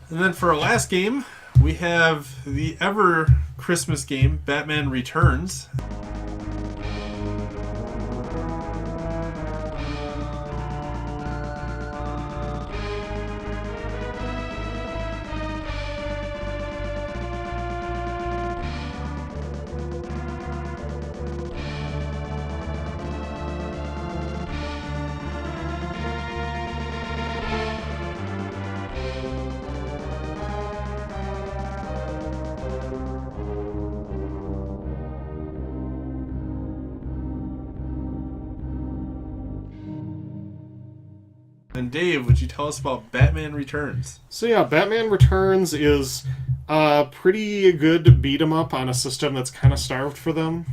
And then for our last game, we have the ever Christmas game, Batman Returns. And Dave, would you tell us about Batman Returns? So yeah, Batman Returns is a pretty good beat 'em up on a system that's kind of starved for them.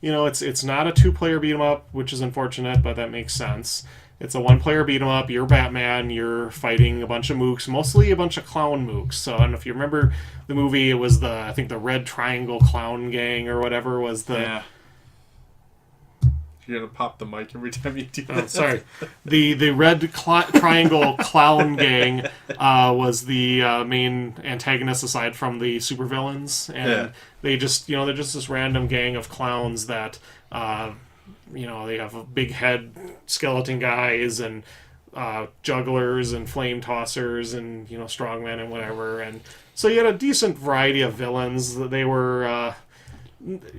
You know, it's not a two-player beat 'em up, which is unfortunate, but that makes sense. It's a one-player beat 'em up. You're Batman. You're fighting a bunch of mooks, mostly a bunch of clown mooks. So I don't know if you remember the movie. It was I think the Red Triangle Clown Gang or whatever was the. Yeah. You're gonna pop the mic every time you do that. Oh, sorry. The Red Triangle Clown Gang was the main antagonist aside from the supervillains, and they just they're just this random gang of clowns that they have a big head skeleton guys and jugglers and flame tossers and strongmen and whatever, and so you had a decent variety of villains. They were.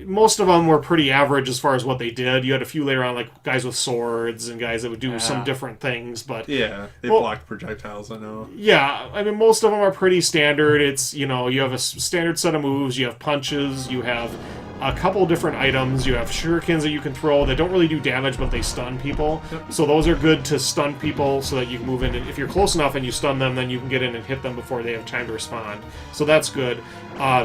Most of them were pretty average as far as what they did. You had a few later on, like guys with swords and guys that would do some different things. But they blocked projectiles, I know. Yeah, I mean, most of them are pretty standard. It's, you have a standard set of moves. You have punches. You have a couple different items. You have shurikens that you can throw that don't really do damage, but they stun people. Yep. So those are good to stun people so that you can move in. And if you're close enough and you stun them, then you can get in and hit them before they have time to respond. So that's good.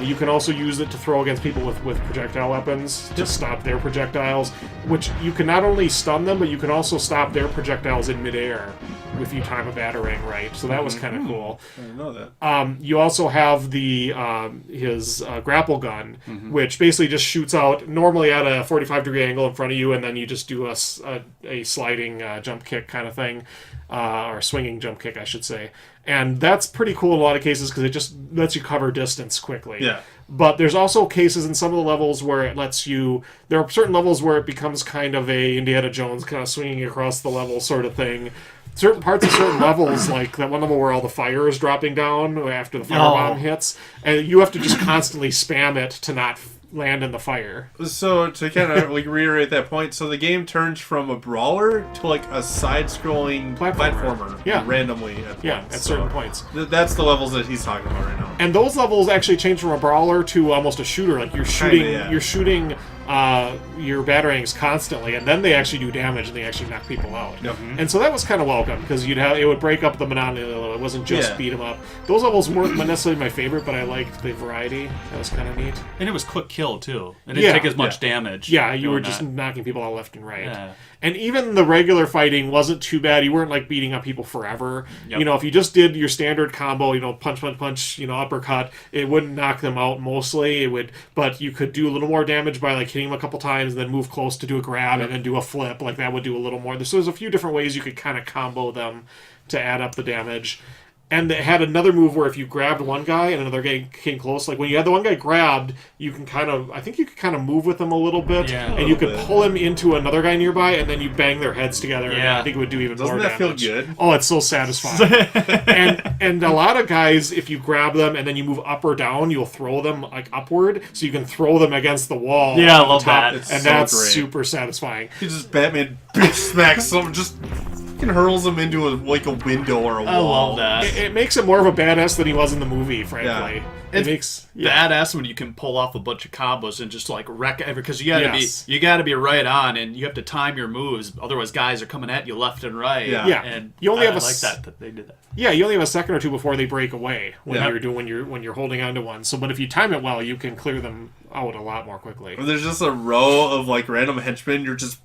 You can also use it to throw against people with projectile weapons to stop their projectiles, which you can not only stun them, but you can also stop their projectiles in midair if you time a batarang right. So that was kind of cool. I didn't know that. You also have the his grapple gun, which basically just shoots out normally at a 45-degree angle in front of you, and then you just do a sliding jump kick kind of thing, or swinging jump kick, I should say. And that's pretty cool in a lot of cases because it just lets you cover distance quickly. Yeah. But there's also cases in some of the levels where it lets you... There are certain levels where it becomes kind of a Indiana Jones kind of swinging across the level sort of thing. Certain parts of certain levels, like that one level where all the fire is dropping down after the firebomb hits, and you have to just constantly spam it to not land in the fire. So to kind of reiterate that point, so the game turns from a brawler to like a side-scrolling platformer randomly at certain points. That's the levels that he's talking about right now. And those levels actually change from a brawler to almost a shooter. Like you're shooting your batarangs constantly, and then they actually do damage and they actually knock people out. Yep. And so that was kind of welcome because it would break up the monotony. It wasn't just beat 'em up. Those levels weren't necessarily my favorite, but I liked the variety. That was kind of neat. And it was quick kill too. It didn't take as much damage. Yeah, you were just knocking people out left and right. Yeah. And even the regular fighting wasn't too bad. You weren't like beating up people forever. Yep. If you just did your standard combo, punch, punch, punch, uppercut, it wouldn't knock them out mostly. It would, but you could do a little more damage by like hitting them a couple times and then move close to do a grab and then do a flip. Like that would do a little more. So there's a few different ways you could kind of combo them to add up the damage. And it had another move where if you grabbed one guy and another guy came close, like when you had the one guy grabbed, you can I think you could kind of move with him a little bit, and you could pull him into another guy nearby, and then you bang their heads together, and I think it would do even more damage. Doesn't that feel good? Oh, it's so satisfying. and a lot of guys, if you grab them and then you move up or down, you'll throw them like upward, so you can throw them against the wall. Yeah, I love that. That's super satisfying. He just Batman bitch smacks someone, just hurls him into a window or a wall. I love that. It makes him more of a badass than he was in the movie, frankly. Yeah. It makes badass when you can pull off a bunch of combos and just like wreck because you gotta be right on and you have to time your moves. Otherwise, guys are coming at you left and right. Yeah. And you only I like that they did that. Yeah, you only have a second or two before they break away when you're holding onto one. So, but if you time it well, you can clear them out a lot more quickly. There's just a row of like random henchmen. You're just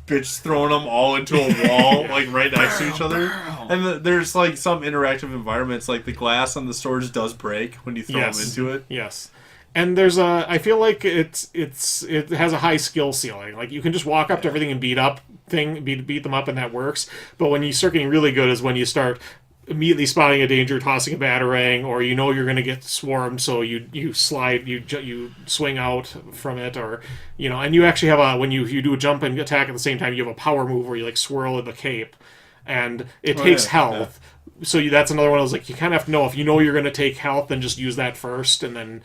bitch throwing them all into a wall, like right next to each other. And there's like some interactive environments, like the glass on the stores does break when you throw them into it. Yes. And there's I feel like it has a high skill ceiling. Like you can just walk up to everything and beat them up, and that works. But when you start getting really good is when you start immediately spotting a danger, tossing a batarang, or you know you're going to get swarmed, so you slide, you swing out from it, or and you actually have when you do a jump and attack at the same time, you have a power move where you like swirl in the cape, and it takes health. Yeah. So that's another one I was like, you kind of have to know if you know you're going to take health, then just use that first, and then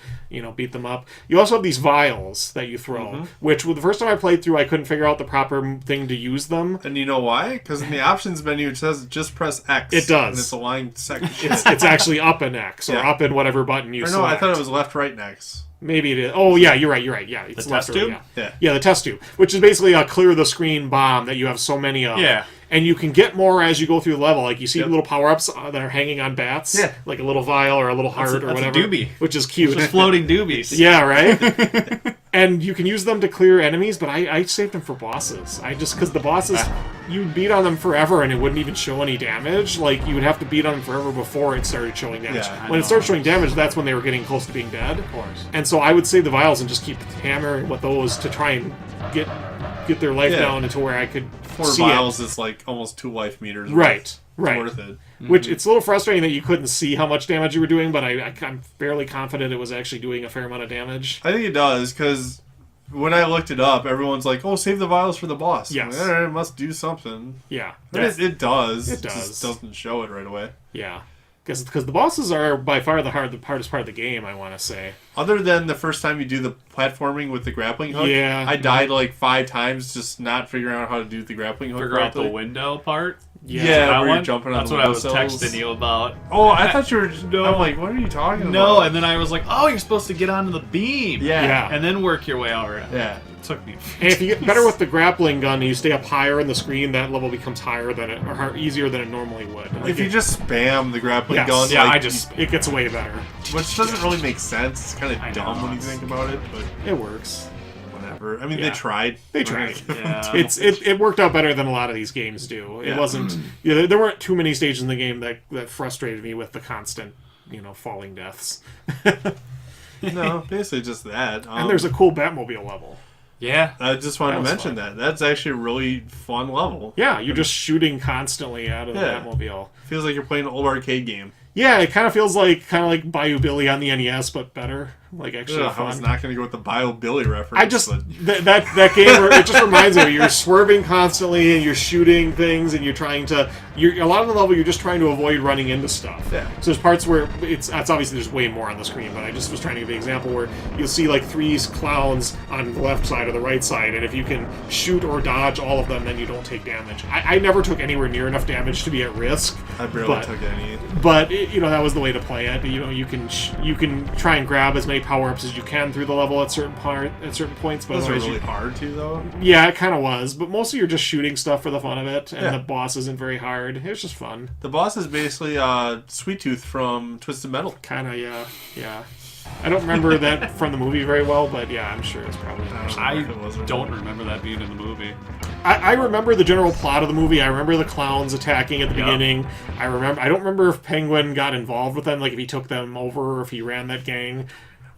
beat them up. You also have these vials that you throw, which the first time I played through, I couldn't figure out the proper thing to use them. And you know why? Because in the options menu it says just press X. It does. And it's a line second. It's actually up and X, or up in whatever button you select. No, I thought it was left, right, and X. Maybe it is. Oh, yeah, you're right. Yeah, it's the left test tube? Yeah, the test tube, which is basically a clear-the-screen bomb that you have so many of. Yeah. And you can get more as you go through the level. Like, you see little power-ups that are hanging on bats. Yeah. Like a little vial or a little heart or whatever. A doobie. Which is cute. Just floating doobies. Yeah, right? And you can use them to clear enemies, but I saved them for bosses. Because the bosses, you'd beat on them forever and it wouldn't even show any damage. Like, you would have to beat on them forever before it started showing damage. Yeah, when it started showing damage, that's when they were getting close to being dead. Of course. And so I would save the vials and just keep hammering with those to try and get their life down into where I could 4 see vials it. is like almost 2 life meters. Right. Worth it. Which it's a little frustrating that you couldn't see how much damage you were doing, but I'm fairly confident it was actually doing a fair amount of damage. I think it does, because when I looked it up, everyone's like, "Oh, save the vials for the boss." Yes. Like, it must do something. Yeah. It does. It does. It just doesn't show it right away. Yeah. Because the bosses are by far the hardest part of the game, I want to say. Other than the first time you do the platforming with the grappling hook, I died like 5 times just not figuring out how to do the grappling hook. Figure out the window part? Yeah, where you're jumping on That's the what I was windowsills. texting you about. Oh, I thought you were... I'm like, what are you talking about? No, and then I was like, oh, you're supposed to get onto the beam. Yeah. And then work your way over it. Yeah. It took me... And if you get better with the grappling gun and you stay up higher in the screen, that level becomes higher than it, or easier than it normally would. Like if you just spam the grappling gun, it gets way better. Which doesn't really make sense. It's kind of dumb when you think about it, but it works. Whatever. I mean, they tried. Yeah. It worked out better than a lot of these games do. It wasn't. There weren't too many stages in the game that frustrated me with the constant, falling deaths. No, basically just that. And there's a cool Batmobile level. Yeah. I just wanted to mention that. That's actually a really fun level. Yeah, you're just shooting constantly out of the Batmobile. Feels like you're playing an old arcade game. Yeah, it kind of feels like Bayou Billy on the NES, but better. Like actually fun. I was not going to go with the Bayou Billy reference. That game, it just reminds me. You're swerving constantly and you're shooting things and you're trying to. A lot of the level you're just trying to avoid running into stuff. Yeah. So there's parts where it's obviously there's way more on the screen, but I just was trying to give an example where you'll see like 3 clowns on the left side or the right side, and if you can shoot or dodge all of them, then you don't take damage. I never took anywhere near enough damage to be at risk. I barely took any. But that was the way to play it. You can try and grab as many power-ups as you can through the level at certain points. But those are really hard too, though. Yeah, it kind of was. But mostly you're just shooting stuff for the fun of it, and the boss isn't very hard. It's just fun. The boss is basically Sweet Tooth from Twisted Metal. Kind of, yeah. I don't remember that from the movie very well, but yeah, I'm sure it's probably. I don't remember that being in the movie. I remember the general plot of the movie. I remember the clowns attacking at the beginning. I don't remember if Penguin got involved with them, like if he took them over or if he ran that gang.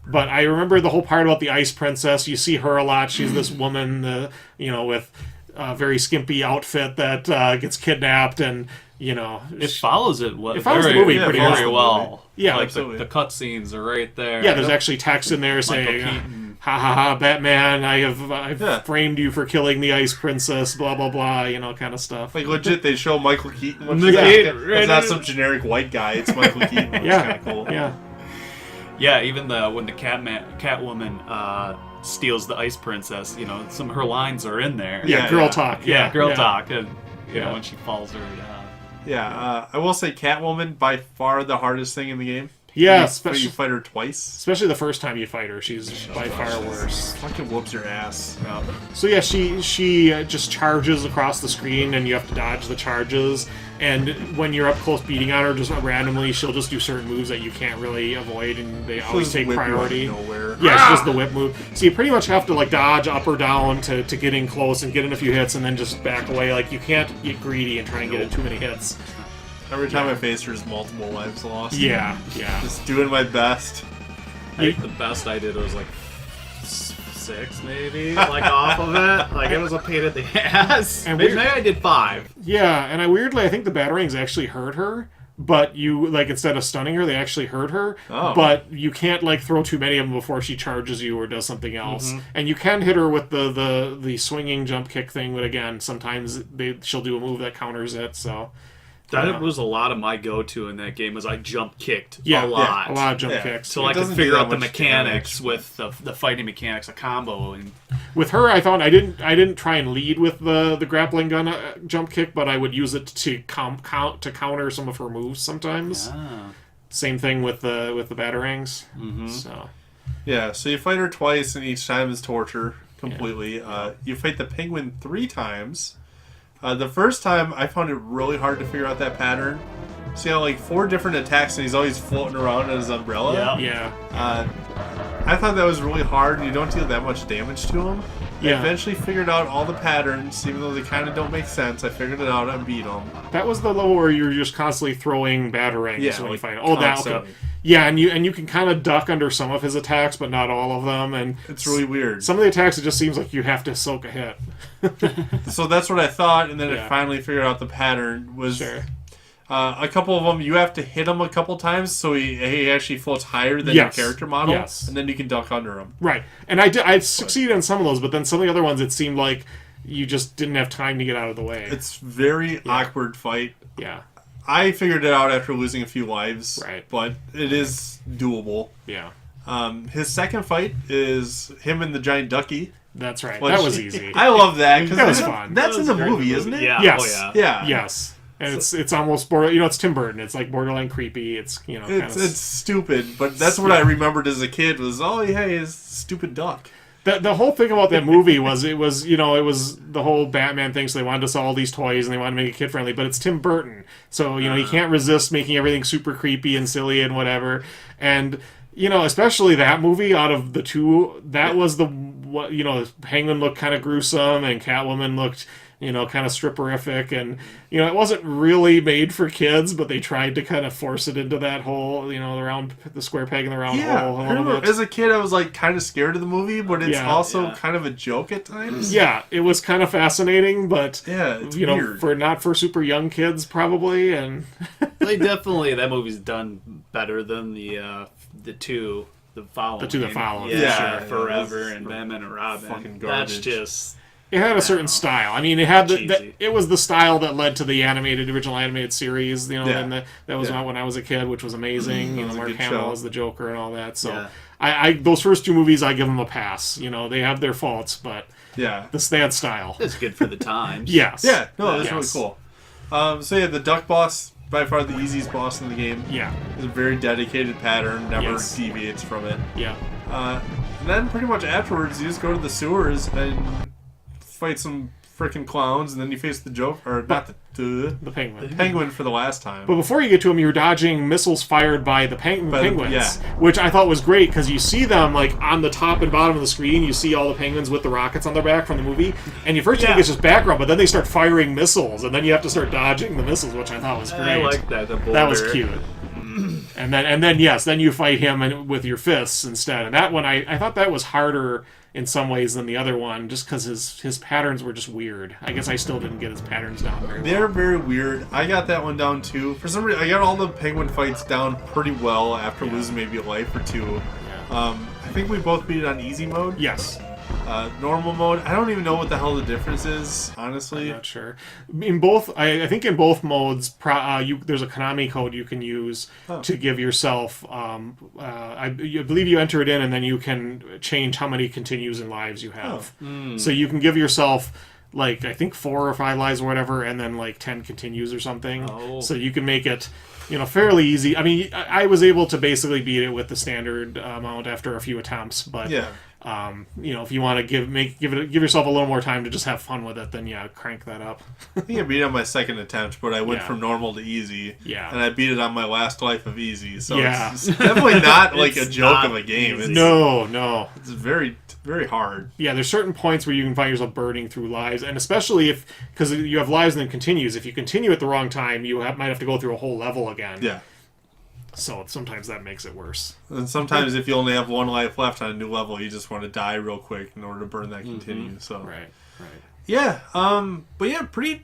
But I remember the whole part about the Ice Princess. You see her a lot. She's this woman, with a very skimpy outfit that gets kidnapped, and it follows it. It follows the movie pretty well. Yeah, like the cutscenes are right there. Yeah, there's actually text in there saying, "Ha ha ha, Batman! I've framed you for killing the Ice Princess." Blah blah blah. Kind of stuff. Like legit, they show Michael Keaton. It's not some generic white guy. It's Michael Keaton. Which is kind of cool. Yeah. Yeah, even when the Catwoman steals the Ice Princess, some of her lines are in there. Yeah, girl talk. Yeah, girl talk, and when she falls her down. Yeah, I will say Catwoman by far the hardest thing in the game. Yeah, you fight her twice. Especially the first time you fight her, she's by far worse. Fucking whoops your ass. Yeah. So yeah, she just charges across the screen, and you have to dodge the charges. And when you're up close beating on her, just randomly, she'll just do certain moves that you can't really avoid, and they always take priority. Yeah, it's just the whip move. So you pretty much have to dodge up or down to get in close and get in a few hits, and then just back away. Like you can't get greedy and try and get in too many hits. Every time I face her, there's multiple lives lost. Yeah. Just doing my best. I think the best I did was 6, maybe, off of it. It was a pain in the ass. And maybe I did 5. Yeah, and I think the batarangs actually hurt her. but you, like, instead of stunning her, they actually hurt her. Oh. But you can't, like, throw too many of them before she charges you or does something else. And you can hit her with the swinging jump kick thing, but again, sometimes she'll do a move that counters it, so... That was a lot of my go-to in that game. Was I jump kicked a lot. Yeah, a lot of jump kicks. So I could figure out the mechanics with the fighting mechanics, a combo. And with her, I found I didn't try and lead with the grappling gun jump kick, but I would use it to counter some of her moves sometimes. Same thing with the batarangs. So yeah, so you fight her twice, and each time is torture completely. You fight the penguin 3 times. The first time, I found it really hard to figure out that pattern. So you have like 4 different attacks, and he's always floating around on his umbrella. Yeah. I thought that was really hard, and you don't deal that much damage to him. Yeah. I eventually figured out all the patterns, even though they kind of don't make sense. I figured it out and beat them. That was the level where you're just constantly throwing batarangs when you fight. Oh, that okay. Constantly. Yeah, and you can kind of duck under some of his attacks, but not all of them. And it's really weird. Some of the attacks, it just seems like you have to soak a hit. So that's what I thought, and then I finally figured out the pattern was a couple of them. You have to hit him a couple times, so he actually floats higher than your character model, and then you can duck under him. Right, and I succeeded in some of those, but then some of the other ones, it seemed like you just didn't have time to get out of the way. It's very awkward fight. Yeah. I figured it out after losing a few lives, right? But it is doable. Yeah. His second fight is him and the giant ducky. That's right. That was easy. I love that because that was fun. That's in the movie, isn't it? Yeah. Yes. Oh, yeah. Yes. And it's almost it's Tim Burton. It's like borderline creepy. It's it's stupid, but that's what I remembered as a kid was his stupid duck. The whole thing about that movie was it was the whole Batman thing, so they wanted to sell all these toys and they wanted to make it kid friendly, but it's Tim Burton, so he can't resist making everything super creepy and silly and whatever. And especially that movie, out of the two, that was Penguin looked kind of gruesome and Catwoman looked kind of stripperific, and it wasn't really made for kids, but they tried to kind of force it into that whole the square peg in the round hole. I remember as a kid I was like kind of scared of the movie, but it's also kind of a joke at times. Yeah, it was kind of fascinating, but it's weird. not for super young kids probably, and that movie's done better than the two that follow. The two that follow. Forever and Batman and Robin. Fucking garbage. That's just. It had a certain style. I mean, it had it was the style that led to the original animated series. And that was out when I was a kid, which was amazing. Mark Hamill as the Joker and all that. So, I those first 2 movies, I give them a pass. They have their faults, but they had style. It's good for the times. Yes. Yeah. No, that's really cool. So the Duck Boss, by far the easiest boss in the game. Yeah. It's a very dedicated pattern. Never deviates from it. Yeah. And then pretty much afterwards, you just go to the sewers and fight some freaking clowns, and then you face the Joker, or not the penguin for the last time. But before you get to him, you're dodging missiles fired by the penguins, which I thought was great because you see them like on the top and bottom of the screen. You see all the penguins with the rockets on their back from the movie, and you first think it's just background, but then they start firing missiles, and then you have to start dodging the missiles, which I thought was great. I like that. That was cute. And then you fight him with your fists instead. And that one, I thought that was harder in some ways than the other one, just because his patterns were just weird. I guess I still didn't get his patterns down very well. They're very weird. I got that one down too. For some reason, I got all the penguin fights down pretty well after losing maybe a life or 2. Yeah. I think we both beat it on easy mode. Yes. Normal mode, I don't even know what the hell the difference is, honestly. I'm not sure. In both, I think in both modes, there's a Konami code you can use to give yourself. I believe you enter it in, and then you can change how many continues and lives you have. So you can give yourself I think 4 or 5 lives or whatever, and then 10 continues or something. So you can make it fairly easy. I mean, I was able to basically beat it with the standard amount after a few attempts, but if you want to give yourself a little more time to just have fun with it, then crank that up. I think I beat it on my second attempt, but I went from normal to easy. Yeah. And I beat it on my last life of easy, so it's definitely not like a joke of a game. It's, no. It's very, very hard. Yeah, there's certain points where you can find yourself burning through lives, and especially because you have lives and then continues. If you continue at the wrong time, you might have to go through a whole level again. Yeah. So sometimes that makes it worse. And sometimes if you only have 1 life left on a new level, you just want to die real quick in order to burn that continue. So right. Yeah, but pretty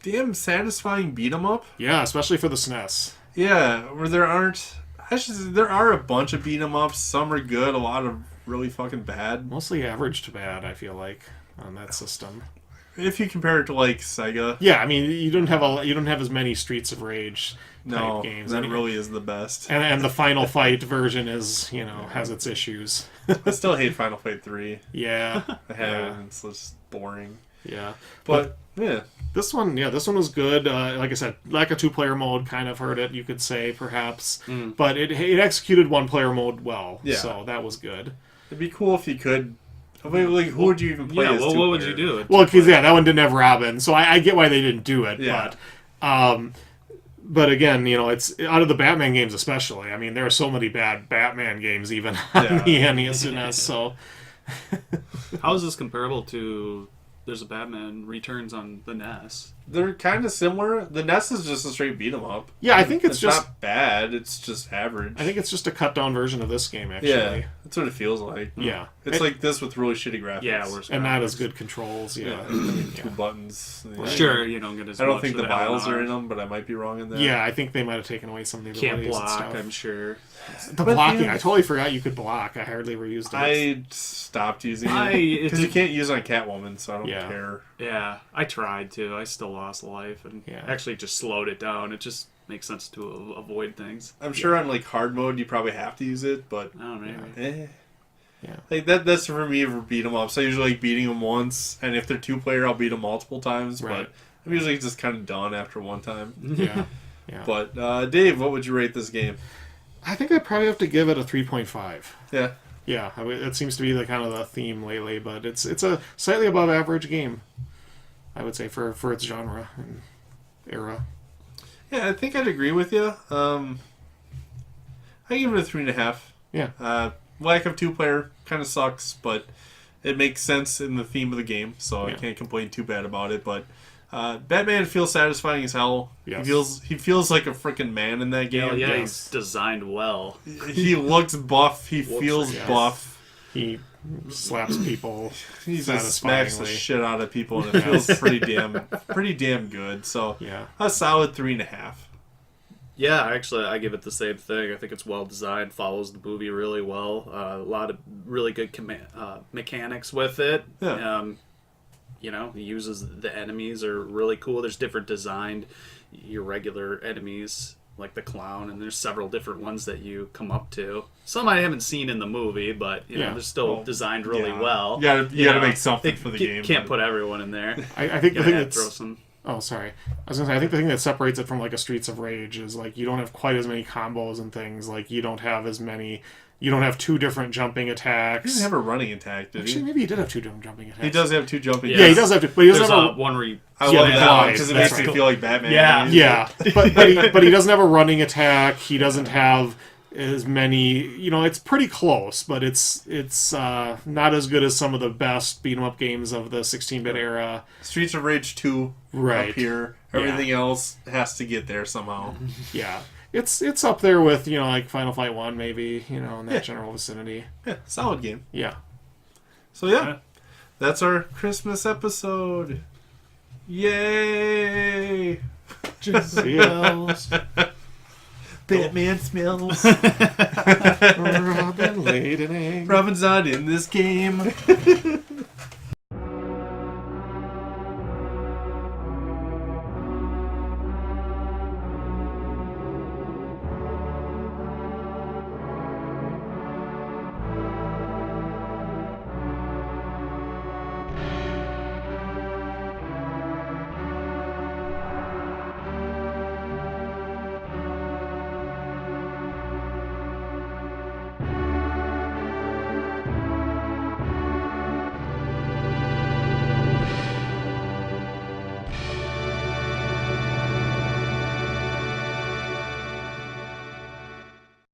damn satisfying beat 'em up. Yeah, especially for the SNES. Yeah, where there aren't. There are a bunch of beat 'em ups. Some are good. A lot of really fucking bad. Mostly average to bad, I feel like, on that system. If you compare it to like Sega, Yeah, I mean, you don't have as many Streets of Rage type games. that really is the best. And the Final Fight version is, has its issues. I still hate Final Fight 3. Yeah. I have It's just boring. Yeah. But yeah. This one was good. Like I said, lack of 2-player mode kind of hurt it, you could say, perhaps. But it executed 1-player mode well, so that was good. It'd be cool if you could. I mean, like, who would you even play as what would you do? Well, because that one didn't have Robin, so I get why they didn't do it. Yeah. But again, it's out of the Batman games especially. I mean, there are so many bad Batman games even on the NES and SNES, so... How is this comparable to... There's a Batman Returns on the NES. They're kind of similar. The NES is just a straight beat 'em up. Yeah, I think it's just not bad. It's just average. I think it's just a cut down version of this game, actually. Yeah, that's what it feels like. Yeah, it's like this with really shitty graphics. Yeah, and not as good controls. Yeah, I mean, 2 buttons. Sure, you don't get as. I don't think the vials are in them, but I might be wrong in that. Yeah, I think they might have taken away some of the abilities. Can't block, and stuff. I'm sure. The blocking, I totally forgot you could block. I hardly ever used it. I stopped using it because you can't use it on Catwoman, so I don't care. Yeah, I tried to. I still lost life and actually just slowed it down. It just makes sense to avoid things. I'm sure on like hard mode you probably have to use it, but I don't know. Yeah, like that's for me for beat 'em ups. I usually like beating them once, and if they're 2-player, I'll beat them multiple times. Right. But I'm usually just kind of done after one time. Yeah. But Dave, what would you rate this game? I think I'd probably have to give it a 3.5. Yeah. Yeah, it seems to be the kind of the theme lately, but it's a slightly above average game, I would say, for its genre and era. Yeah, I think I'd agree with you. I give it a 3.5. Yeah. Lack of 2-player kind of sucks, but it makes sense in the theme of the game, so I can't complain too bad about it. But Batman feels satisfying as hell. Yes. He feels like a freaking man in that game. Yeah, he's designed well. He looks buff. He feels buff. He slaps people. He just smacks the shit out of people, and it feels pretty damn good. So a solid 3.5. Yeah, actually, I give it the same thing. I think it's well designed, follows the movie really well. A lot of really good mechanics with it. Yeah. He uses the enemies are really cool. There's different designed, your regular enemies, like the clown, and there's several different ones that you come up to. Some I haven't seen in the movie, but they're still designed really well. You gotta make something for the game. Can't put everyone in there. I think the thing that's... throw some... Oh, sorry. I was gonna say, I think the thing that separates it from like a Streets of Rage is like you don't have quite as many combos and things. Like you don't have as many. You don't have 2 different jumping attacks. He didn't have a running attack, did he? Actually, maybe he did have 2 different jumping attacks. He does have 2 jumping attacks. Yeah, he does have 2. But he doesn't have one where he... I love that one because it makes me feel like Batman. Yeah. but he doesn't have a running attack. He doesn't have as many. It's pretty close, but it's not as good as some of the best beat 'em up games of the 16-bit era. Streets of Rage 2 up here. Everything else has to get there somehow. Yeah. It's up there with, like Final Fight 1 maybe, in that general vicinity. Yeah, solid game. Yeah. So that's our Christmas episode. Yay! Smells. Batman smells. Robin laid an egg. Robin's not in this game.